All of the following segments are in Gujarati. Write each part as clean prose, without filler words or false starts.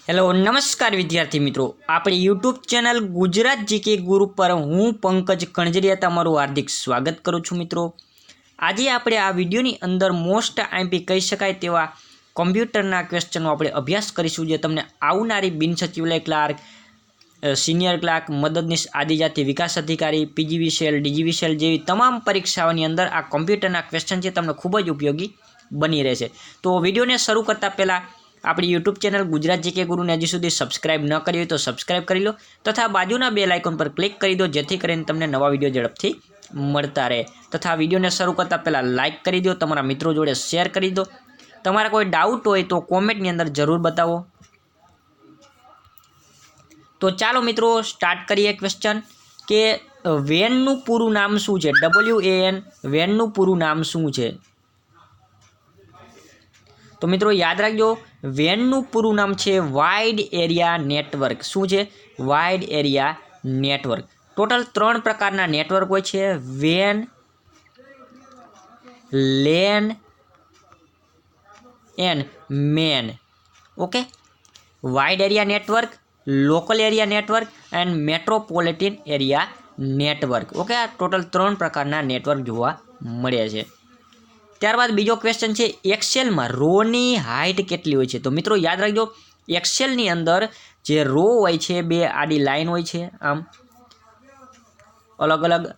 हेलो नमस्कार विद्यार्थी मित्रों, अपनी यूट्यूब चैनल गुजरात जीके गुरु पर हूँ पंकज कणजरिया तमारुं हार्दिक स्वागत करूँ छूं। मित्रों, आज आपणे आ विडियोनी अंदर मोस्ट आईएमपी कही शकाय तेवा कॉम्प्यूटरना क्वेश्चनों आपणे अभ्यास करीशुं, जे तमने आवनारी बिन सचिवालय क्लार्क, सीनियर क्लार्क, मददनीश आदिजाति विकास अधिकारी, पीजीवीसीएल, डीजीवीसीएल जेवी तमाम परीक्षाओनी अंदर आ कॉम्प्यूटरना क्वेश्चन छे तमने खूब ज उपयोगी बनी रहेशे। तो विडियोने शरू करता पहला अपनी यूट्यूब चैनल गुजरात जीके गुरु ने हजी सुधी सब्सक्राइब न करी हो तो सब्सक्राइब करी लो तथा बाजूना बेल आइकन पर क्लिक करी दो, जेथी करीने तमने नवा विडियो झड़पथी मळता रहे। तथा विडियोने शरू करता पहला लाइक करी दो, तमारा मित्रों जोड़े शेर करी दो। तमारा कोई डाउट होय तो कॉमेंटनी अंदर जरूर बतावो। तो चालो मित्रों स्टार्ट करिए क्वेश्चन के वेनનું પૂરું નામ શું છે? WAN વેનનું પૂરું નામ શું છે? तो मित्रों याद रखो, वेनનું પૂરું નામ છે वाइड एरिया नेटवर्क। શું છે? Wide area network. टोटल 3 प्रकारना नेटवर्क होय છે, वेन, LAN and MAN. Okay, wide area network, local area network and metropolitan area network. Okay, आ टोटल 3 प्रकारना नेटवर्क जोवा मळे छे। त्यारबाद बीजो क्वेश्चन है, एक्सेल में रो नी हाइट केटली होय छे? तो मित्रों याद रखो, एक्सेल नी अंदर जे रो होय छे बे आडी लाइन होय छे, आम अलग अलग।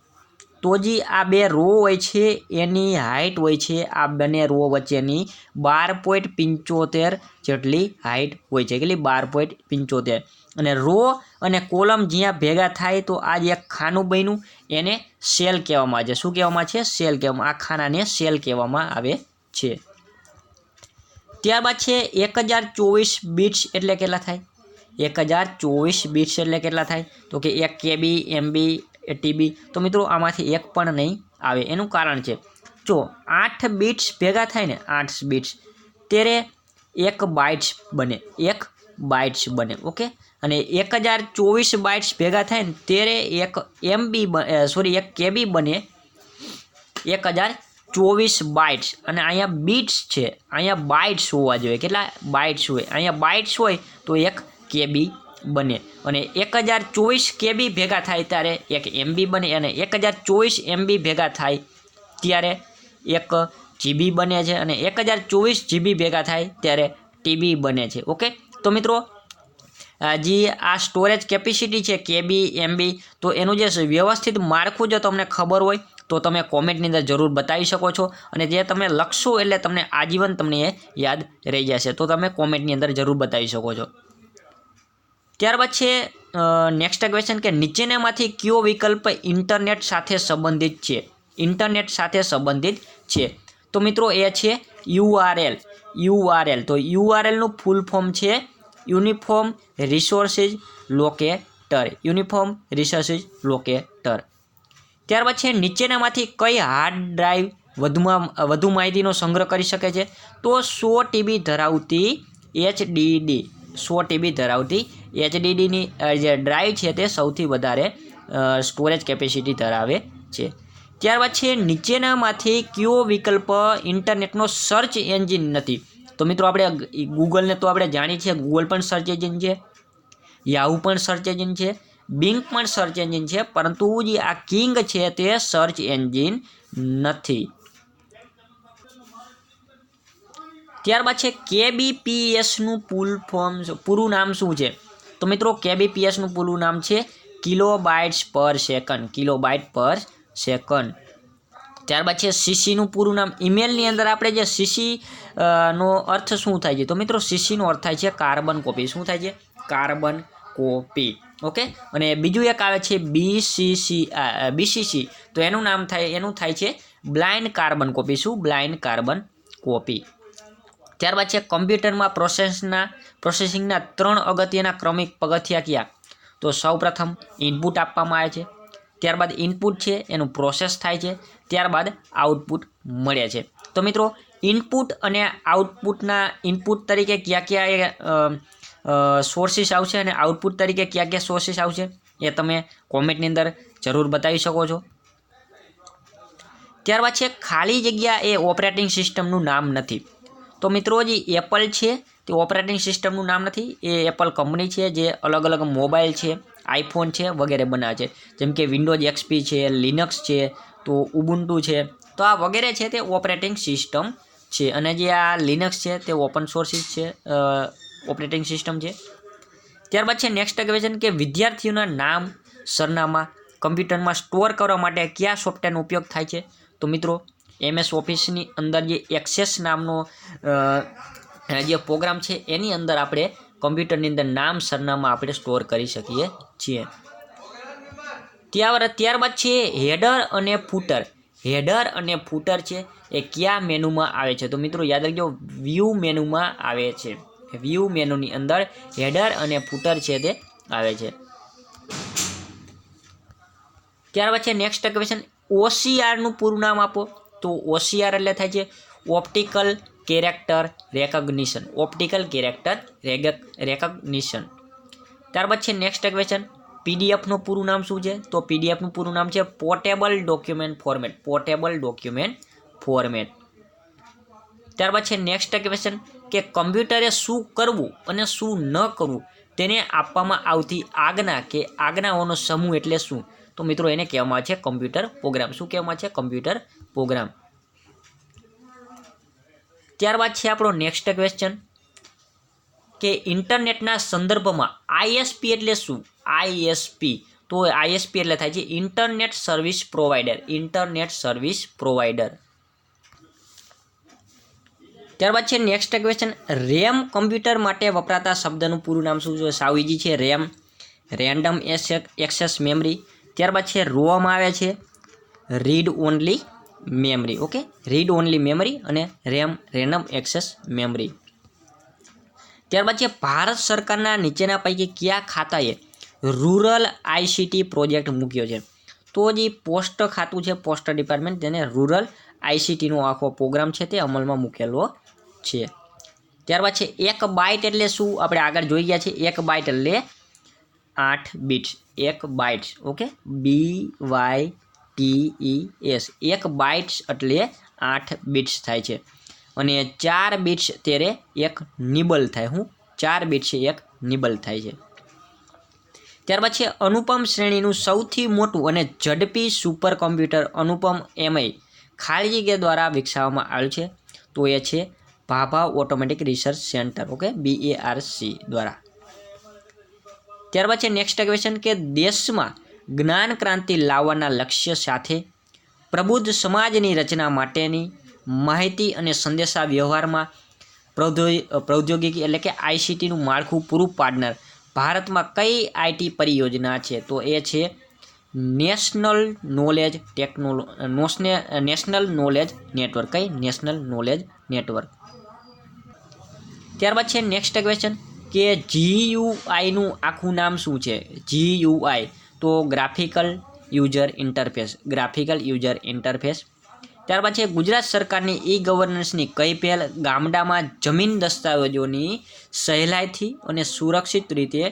तो जी आ बे रो होय छे एनी हाइट होय छे आ बने रो वच्चेनी 12.75 जेटली हाइट होय छे। કેટલી 12.75। અને રો અને કોલમ જ્યાં ભેગા થાય તો આ એક ખાનું બન્યું, એને સેલ કહેવામાં આવે છે। શું કહેવામાં છે? સેલ કહેવામાં। આ ખાનાને સેલ કહેવામાં આવે છે। ત્યારબાદ છે 1024 બિટ્સ એટલે કેટલા થાય? 1024 બિટ્સ એટલે કેટલા થાય? તો કે 1 KB, MB, TB। તો મિત્રો આમાંથી એક પણ નહીં આવે। એનું કારણ છે, જો 8 બિટ્સ ભેગા થાય ને, 8 બિટ્સ ત્યારે 1 બાઇટ્સ બને, 1 બાઇટ્સ બને। ઓકે, અને 1024 બાઇટ્સ ભેગા થાય ને ત્યારે 1 MB સોરી 1 KB બને, 1024 બાઇટ્સ। અને અહીંયા બીટ્સ છે, અહીંયા બાઇટ્સ હોવા જોઈએ। કેટલા બાઇટ્સ હોય? અહીંયા બાઇટ્સ હોય તો 1 KB બને। અને 1024 KB ભેગા થાય ત્યારે 1 MB બને, અને 1024 MB ભેગા થાય ત્યારે 1 GB બને છે, અને 1024 GB ભેગા થાય ત્યારે TB બને છે। ઓકે, તો મિત્રો जी आ स्टोरेज केपेसिटी है KB MB, तो एनु जे व्यवस्थित माळखुं जो तमने खबर होय तो तमे कॉमेंटनी अंदर जरूर बतावी शको छो, अने जे तमे लखशो एटले तमने आजीवन तमने याद रही जशे। तो तमे कॉमेंटनी अंदर जरूर बतावी शको छो। त्यारबाद छे नेक्स्ट क्वेश्चन के नीचेनामांथी कयो विकल्प इंटरनेट साथे संबंधित छे? इंटरनेट साथे संबंधित छे? तो मित्रों ए छे URL। तो URL नुं फूल फॉर्म छे uniform resources locator. Uniform resources locator. त्यारबाद छे नीचेनामांथी कई हार्ड ड्राइव વધુ માહિતીનો સંગ્રહ કરી શકે છે? તો 100 TB ધરાવતી HDD, 100 TB ધરાવતી HDD ની જે ડ્રાઈવ છે તે સૌથી વધારે સ્ટોરેજ કેપેસિટી ધરાવે છે। ત્યારબાદ છે નીચેનામાંથી કયો વિકલ્પ ઇન્ટરનેટનો સર્ચ એન્જિન નથી? तो मित्रों આપણે गूगल ने तो આપણે જાણીએ છીએ, गूगल પણ સર્ચ એન્જિન છે, याहू પણ સર્ચ એન્જિન છે, बिंग પણ સર્ચ એન્જિન છે, પરંતુ જે આ કિંગ છે તે સર્ચ એન્જિન નથી। ત્યારબાદ છે KBPS નું પૂરું નામ શું છે? તો મિત્રો KBPS નું પૂરું નામ છે કિલોબાઇટ્સ પર સેકન્ડ, કિલોબાઇટ પર સેકન્ડ। ત્યારબાદ છે CC નું પૂરું નામ। ઈમેલની અંદર આપણે જે CC નો અર્થ શું થાય છે? તો મિત્રો CC નો અર્થ થાય છે કાર્બન કોપી। શું થાય છે? Carbon copy. ઓકે, અને બીજું એક આવે છે BCC। તો એનું નામ થાય છે બ્લાઇન્ડ કાર્બન કોપી। શું? Blind carbon copy. ત્યારબાદ છે કમ્પ્યુટરમાં પ્રોસેસિંગના 3 અગત્યના ક્રમિક પગથિયા કયા? તો સૌપ્રથમ ઇનપુટ આપવામાં આવે છે, ત્યારબાદ ઇનપુટ છે એનું પ્રોસેસ થાય છે, ત્યારબાદ આઉટપુટ મળે છે। તો મિત્રો ઇનપુટ અને આઉટપુટના ઇનપુટ તરીકે કયા કયા સોર્સિસ આવશે અને આઉટપુટ તરીકે કયા કયા સોર્સિસ આવશે એ તમે કોમેન્ટની અંદર જરૂર બતાવી શકો છો। ત્યારબાદ છે ખાલી જગ્યા એ ઓપરેટિંગ સિસ્ટમનું નામ નથી। તો મિત્રો જે એપલ છે તે ઓપરેટિંગ સિસ્ટમનું નામ નથી, એ એપલ કંપની છે જે અલગ અલગ મોબાઈલ છે, આઈફોન છે વગેરે બનાવે છે. જેમ કે વિન્ડોઝ એક્સપી છે, લિનક્સ છે, તો ઉબુન્ટુ છે, તો આ વગેરે છે તે ઓપરેટિંગ સિસ્ટમ છે. અને જે આ લિનક્સ છે તે ઓપન સોર્સ છે ઓપરેટિંગ સિસ્ટમ છે. ત્યારબાદ છે નેક્સ્ટ ક્વેશ્ચન કે વિદ્યાર્થીઓના નામ સરનામા કમ્પ્યુટરમાં સ્ટોર કરવા માટે કયા સોફ્ટવેરનો ઉપયોગ થાય છે? તો મિત્રો MS ઓફિસની અંદર જે એક્સેસ નામનો જે પ્રોગ્રામ છે એની અંદર આપણે કમ્પ્યુટરની અંદર નામ સરનામા આપણે સ્ટોર કરી શકીએ છીએ. ત્યારબાદ છે હેડર અને ફૂટર. હેડર અને ફૂટર છે એ કયા મેનુમાં આવે છે? તો મિત્રો યાદ રાખજો, વ્યૂ મેનુમાં આવે છે. વ્યૂ મેનુની અંદર હેડર અને ફૂટર છે તે આવે છે. ત્યારબાદ છે નેક્સ્ટ ક્વેશ્ચન OCRનું પૂરું નામ આપો. તો OCR એટલે થાય છે optical character recognition. Optical character recognition. ત્યારબાદ છે નેક્સ્ટ ક્વેશ્ચન PDFનું પૂરું નામ શું છે? તો PDFનું પૂરું નામ છે portable document format. Portable document format. ત્યારબાદ છે નેક્સ્ટ ક્વેશ્ચન કે કમ્પ્યુટરે શું કરવું અને શું ન કરવું તેને આપવામાં આવતી આજ્ઞા કે આજ્ઞાઓનો સમૂહ એટલે શું? તો મિત્રો એને કહેવામાં આવે છે કમ્પ્યુટર પ્રોગ્રામ. શું કહેવામાં આવે છે? Computer program. ત્યારબાદ છે આપણો નેક્સ્ટ ક્વેશ્ચન કે ઇન્ટરનેટના સંદર્ભમાં ISP એટલે શું? ISP તો ISP એટલે થાય છે internet service provider. Internet service provider. ત્યારબાદ છે નેક્સ્ટ ક્વેશ્ચન રેમ કમ્પ્યુટર માટે વપરાતા શબ્દનું પૂરું નામ શું છે? સાવ ઇઝી છે, રેમ રેન્ડમ એક્સેસ મેમરી. ત્યારબાદ છે રોમ આવે છે read only memory. Okay, read only memory અને રેમ રેન્ડમ એક્સેસ મેમરી. ત્યારબાદ છે ભારત સરકારના નીચેના પૈકી કયા ખાતાએ રૂરલ ICT પ્રોજેક્ટ મૂક્યો છે? તો જે પોસ્ટ ખાતું છે, પોસ્ટ ડિપાર્ટમેન્ટ, તેને રૂરલ ICTનો આખો પ્રોગ્રામ છે તે અમલમાં મૂકેલો છે. ત્યારબાદ છે 1 બાઇટ એટલે શું? આપણે આગળ જોઈ ગયા છે. 1 બાઇટ એટલે 8 bits. 1 bytes. Okay, BYTES. 1 bytes એટલે 8 બિટ્સ થાય છે. અને 4 બિટ્સ ત્યારે એક નિબલ થાય. હું 4 બિટ્સ એક નિબલ થાય છે. ત્યારબાદ છે અનુપમ શ્રેણીનું સૌથી મોટું અને ઝડપી સુપર કોમ્પ્યુટર અનુપમ MI ખાલજી કે દ્વારા વિકસાવવામાં આવ્યું છે. તો એ છે Bhabha automatic research centre. Okay, BARC દ્વારા. ત્યારબાદ છે નેક્સ્ટ ક્વેશ્ચન કે દેશમાં જ્ઞાન ક્રાંતિ લાવવાના લક્ષ્ય સાથે પ્રબુદ્ધ સમાજની રચના માટેની માહિતી અને સંદેશા વ્યવહારમાં પ્રૌદ્યોગિકી એટલે કે ICTનું માળખું પૂરું પાડનાર ભારતમાં કઈ IT પરિયોજના છે? તો એ છે નેશનલ નોલેજ નેટવર્ક. કઈ? National knowledge network. ત્યારબાદ છે નેક્સ્ટ ક્વેશ્ચન કે GUI નું આખું નામ શું છે? GUI તો graphical user interface. Graphical user interface. ત્યારબાદ છે ગુજરાત સરકારની E-ગવર્નન્સની કઈ પહેલ ગામડામાં જમીન દસ્તાવેજોની સહેલાઈથી અને સુરક્ષિત રીતે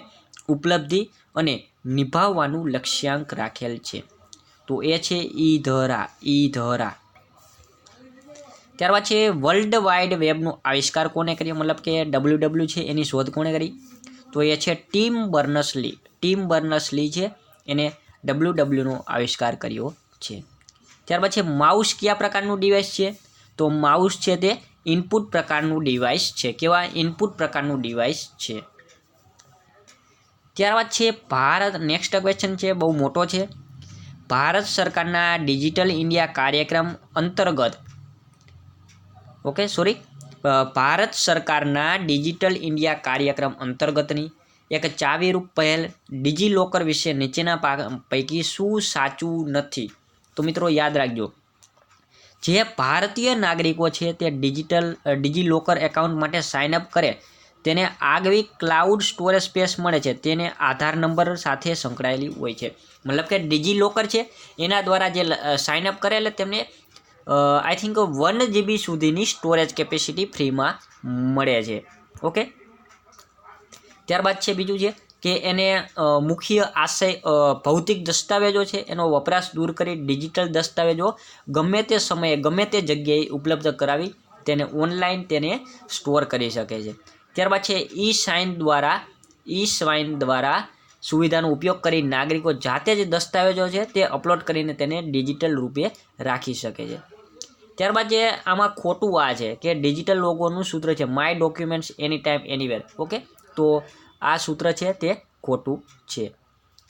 ઉપલબ્ધિ અને નિભાવવાનું લક્ષ્યાંક રાખેલ છે? તો એ છે ઈ-ધરા. ત્યારબાદ છે વર્લ્ડ વાઇડ વેબનો આવિષ્કાર કોને કર્યો? મતલબ કે WW છે એની શોધ કોણે કરી? તો એ છે ટીમ બર્નર્સ-લી. ટીમ બર્નર્સ-લી છે એને WW નો આવિષ્કાર કર્યો છે. ત્યારબાદ છે માઉસ કયા પ્રકારનું ડિવાઇસ છે? તો માઉસ છે તે ઇનપુટ પ્રકારનું ડિવાઇસ છે. કેવા? ઇનપુટ પ્રકારનું ડિવાઇસ છે. ત્યારબાદ છે ભારત. નેક્સ્ટ ક્વેશ્ચન છે બહુ મોટો છે. ભારત સરકારના ડિજિટલ ઇન્ડિયા કાર્યક્રમ અંતર્ગત ભારત સરકારના ડિજિટલ ઇન્ડિયા કાર્યક્રમ અંતર્ગતની એક ચાવીરૂપ પહેલ ડિજીલોકર વિશે નીચેના પૈકી શું સાચું નથી? તો મિત્રો યાદ રાખજો, જે ભારતીય નાગરિકો છે તે ડિજીલોકર એકાઉન્ટ માટે સાઇનઅપ કરે તેને આગવી ક્લાઉડ સ્ટોરેજ સ્પેસ મળે છે. તેને આધાર નંબર સાથે સંકળાયેલી હોય છે. મતલબ કે ડિજીલોકર છે એના દ્વારા જે સાઇનઅપ કરે એટલે તેમને આઈ થિંક 1 GB સુધીની સ્ટોરેજ કેપેસિટી ફ્રીમાં મળે છે. ઓકે, ત્યારબાદ છે બીજું છે કે એને મુખ્ય આશય ભૌતિક દસ્તાવેજો છે એનો વપરાશ દૂર કરી ડિજિટલ દસ્તાવેજો ગમે તે સમયે ગમે તે જગ્યાએ ઉપલબ્ધ કરાવી તેને ઓનલાઈન તેને સ્ટોર કરી શકે છે. ત્યારબાદ છે ઈ સાઇન દ્વારા સુવિધાનો ઉપયોગ કરી નાગરિકો જાતે જ દસ્તાવેજો છે તે અપલોડ કરીને તેને ડિજિટલ રૂપે રાખી શકે છે. ત્યારબાદ જે આમાં ખોટું આ છે કે ડિજિટલ લોગોનું સૂત્ર છે my documents any time anywhere. Okay, તો આ સૂત્ર છે તે ખોટું છે.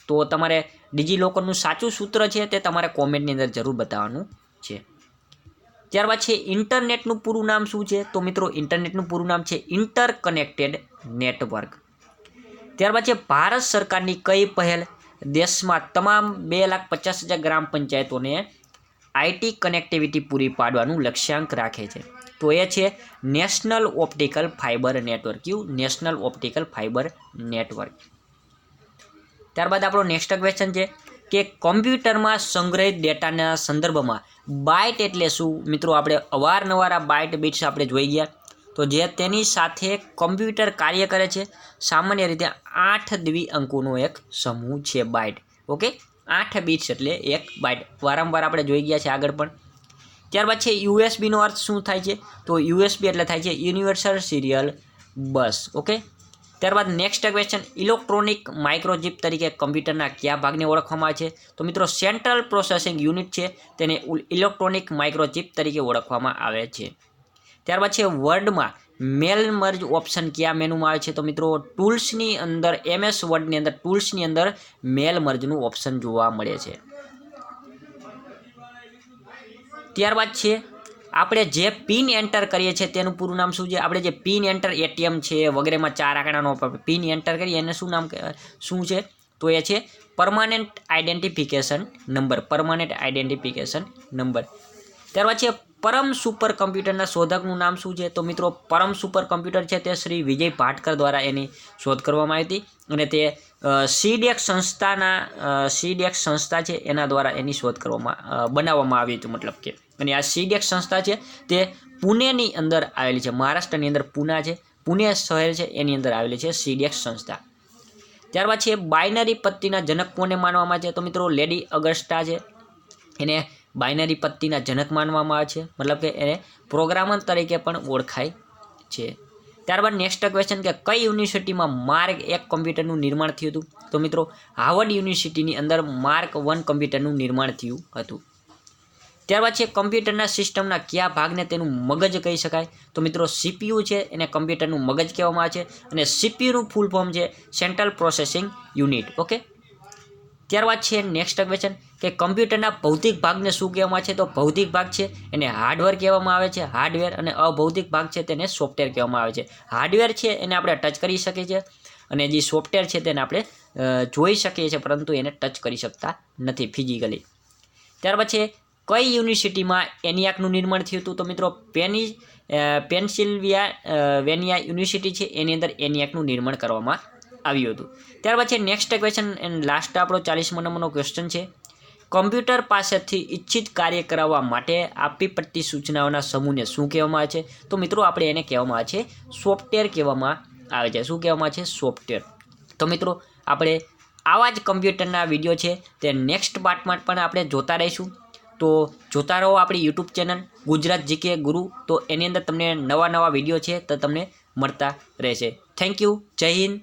તો તમારે ડિજીલોકરનું સાચું સૂત્ર છે તે તમારે કોમેન્ટની અંદર જરૂર બતાવવાનું છે. ત્યારબાદ છે ઇન્ટરનેટનું પૂરું નામ શું છે? તો મિત્રો ઇન્ટરનેટનું પૂરું નામ છે ઇન્ટરકનેક્ટેડ નેટવર્ક. ત્યારબાદ છે ભારત સરકારની કઈ પહેલ દેશમાં તમામ 2,50,000 ગ્રામ પંચાયતોને આઈટી કનેક્ટિવિટી પૂરી પાડવાનું લક્ષ્યાંક રાખે છે? તો એ છે નેશનલ ઓપ્ટિકલ ફાઇબર નેટવર્ક. કયું? National optical fibre network. ત્યારબાદ આપણો નેક્સ્ટ ક્વેશ્ચન છે કે કોમ્પ્યુટરમાં સંગ્રહિત ડેટાના સંદર્ભમાં બાઇટ એટલે શું? મિત્રો આપણે અવારનવાર આ બાઇટ બીટ્સ આપણે જોઈ ગયા. તો જે તેની સાથે કોમ્પ્યુટર કાર્ય કરે છે સામાન્ય રીતે 8 દ્વિઅંકોનો એક સમૂહ છે બાઇટ. ઓકે, 8 બિટ્સ એટલે એક બાઇટ. વારંવાર આપણે જોઈ ગયા છે આગળ પણ. ત્યારબાદ છે યુએસબીનો અર્થ શું થાય છે? તો યુએસબી એટલે થાય છે યુનિવર્સલ સિરિયલ બસ. ઓકે, ત્યારબાદ નેક્સ્ટ ક્વેશ્ચન ઇલેક્ટ્રોનિક માઇક્રોચિપ તરીકે કમ્પ્યુટરના કયા ભાગને ઓળખવામાં આવે છે? તો મિત્રો સેન્ટ્રલ પ્રોસેસિંગ યુનિટ છે તેને ઇલેક્ટ્રોનિક માઇક્રોચિપ તરીકે ઓળખવામાં આવે છે. ત્યારબાદ છે વર્ડમાં મેલ મર્જ ઓપ્શન કયા મેનુમાં આવે છે? તો મિત્રો ટૂલ્સની અંદર MS વર્ડની અંદર ટૂલ્સની અંદર મેલ મર્જનું ઓપ્શન જોવા મળે છે. ત્યારબાદ છે આપણે જે પિન એન્ટર કરીએ છીએ તેનું પૂરું નામ શું છે? આપણે જે પિન એન્ટર ATM છે વગેરેમાં 4 આંકડાનો પિન એન્ટર કરીએ એને શું છે? તો એ છે permanent identification number. Permanent identification number. ત્યારબાદ છે પરમ સુપર કમ્પ્યુટરના શોધકનું નામ શું છે? તો મિત્રો પરમ સુપર કમ્પ્યુટર છે તે શ્રી વિજય ભાટકર દ્વારા એની શોધ કરવામાં આવી હતી અને તે સીડેક્સ સંસ્થા છે એના દ્વારા એની શોધ બનાવવામાં આવી હતી. મતલબ કે અને આ સીડેક્સ સંસ્થા છે તે પુણેની અંદર આવેલી છે. મહારાષ્ટ્રની અંદર પુના છે, પુણે શહેર છે એની અંદર આવેલી છે સીડેક્સ સંસ્થા. ત્યારબાદ છે બાઇનરી પત્તીના જનક કોને માનવામાં આવે છે? તો મિત્રો લેડી અગસ્ટા છે એને બાઇનરી પત્તીના જનક માનવામાં આવે છે. મતલબ કે એને પ્રોગ્રામર તરીકે પણ ઓળખાય છે. ત્યારબાદ નેક્સ્ટ ક્વેશ્ચન કે કઈ યુનિવર્સિટીમાં માર્ક 1 કમ્પ્યુટરનું નિર્માણ થયું હતું? તો મિત્રો હાર્વર્ડ યુનિવર્સિટીની અંદર માર્ક 1 કમ્પ્યુટરનું નિર્માણ થયું હતું. ત્યારબાદ છે કમ્પ્યુટરના સિસ્ટમના કયા ભાગને તેનું મગજ કહી શકાય? તો મિત્રો CPU છે એને કમ્પ્યુટરનું મગજ કહેવામાં આવે છે અને CPUનું ફૂલ ફોર્મ છે સેન્ટ્રલ પ્રોસેસિંગ યુનિટ. ઓકે, ત્યારબાદ છે નેક્સ્ટ ક્વેશ્ચન કે કમ્પ્યુટરના ભૌતિક ભાગને શું કહેવામાં આવે છે? તો ભૌતિક ભાગ છે એને હાર્ડવેર કહેવામાં આવે છે, હાર્ડવેર, અને અભૌતિક ભાગ છે તેને સોફ્ટવેર કહેવામાં આવે છે. હાર્ડવેર છે એને આપણે ટચ કરી શકીએ છીએ અને જે સોફ્ટવેર છે તેને આપણે જોઈ શકીએ છીએ પરંતુ એને ટચ કરી શકતા નથી ફિઝિકલી. ત્યારબાદ છે કઈ યુનિવર્સિટીમાં એનિયાકનું નિર્માણ થયું હતું? તો મિત્રો પેન્સિલ્વેનિયા યુનિવર્સિટી છે એની અંદર એનિયાકનું નિર્માણ કરવામાં આવ્યું હતું. ત્યારબાદ છે નેક્સ્ટ ક્વેશ્ચન એન્ડ લાસ્ટ આપણો 40મા નંબરનો ક્વેશ્ચન છે કમ્પ્યુટર પાસેથી ઈચ્છિત કાર્ય કરાવવા માટે આપી પડતી સૂચનાઓના સમૂહને શું કહેવામાં આવે છે? તો મિત્રો આપણે એને કહેવામાં આવે છે સોફ્ટવેર કહેવામાં આવે છે. શું કહેવામાં આવે છે? સોફ્ટવેર. તો મિત્રો આપણે આવા જ કમ્પ્યુટરના વિડીયો છે તે નેક્સ્ટ પાર્ટમાં પણ આપણે જોતા રહીશું. તો જોતા રહો આપણી યુટ્યુબ ચેનલ ગુજરાત GK ગુરુ. તો એની અંદર તમને નવા વિડીયો છે તો તમને મળતા રહેશે. Thank you. જય હિન્દ.